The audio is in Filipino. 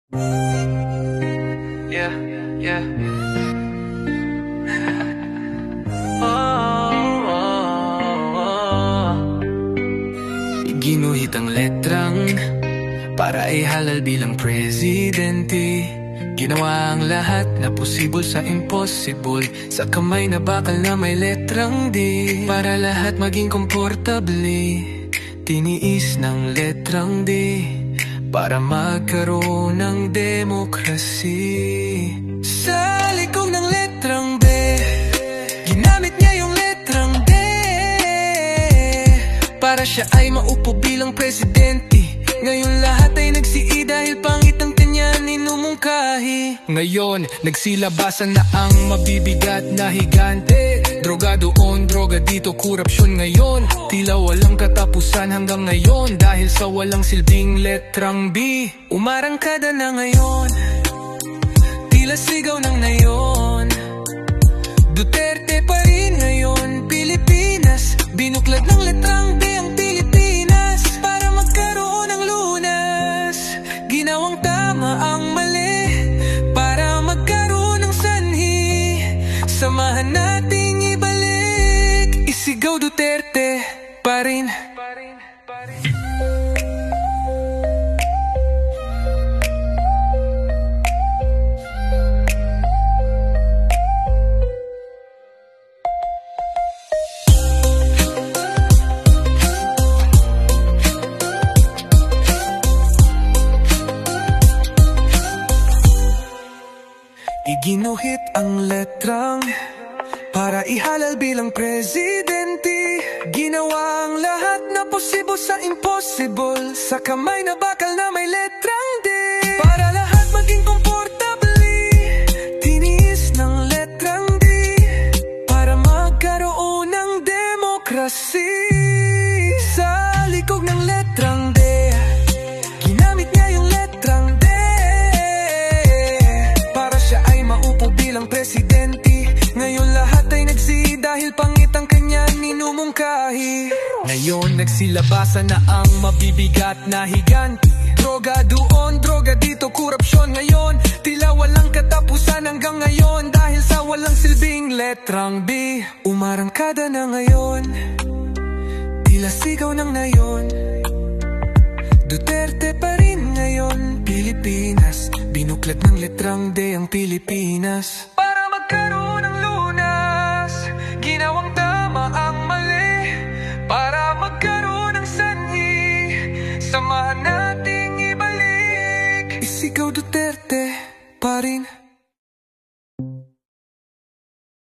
Yeah, yeah. Ginuhit ang letrang para ihalal bilang presidente. Ginawa ang lahat na posible sa impossible, sa kamay na bakal na may letrang D. Para lahat maging komportable, tiniis ng letrang D para magkaroon ng demokrasi. Sa likod ng letrang B, ginamit niya yung letrang D para siya ay maupo bilang presidente. Ngayon lahat ay nagsii dahil pangit ang kanya ninumungkahi. Ngayon nagsilabasan na ang mabibigat na higante. Droga doon, droga dito, korupsyon ngayon. Tila walang katapusan hanggang ngayon dahil sa walang silbing letrang B. Umarangkada na ngayon, tila sigaw ng nayon. Duterte pa rin ngayon, Pilipinas. Binuklad ng letrang B ang Pilipinas para magkaroon ng lunas. Ginawang tama ang mali para magkaroon ng sanhi. Samahan nating ibalik, isigaw Duterte pa rin. Iginuhit ang letrang para ihalal bilang presidente. Ginawa ang lahat na posible sa impossible, sa kamay na bakal na may letrang D. Para lahat maging komportable, tiniis ng letrang D para magkaroon ng demokrasi. Sa likod ng letrang D, ginamit niya yung letrang D para siya ay maupo bilang presidente. Ngayon lahat ay nagsihi dahil pangit ang kanya ninumungkahi. Ngayon nagsilabasan na ang mabibigat na higante. Droga doon, droga dito, korupsyon ngayon. Tila walang katapusan hanggang ngayon dahil sa walang silbing letrang B. Umarangkada na ngayon, tila sigaw ng nayon. Duterte pa rin ngayon, Pilipinas. Binuklad ng letrang D ang Pilipinas para magkaroon ng lunas. Ginawang tama ang mali para magkaroon ng sanhi. Samahan nating ibalik, isigaw Duterte pa rin.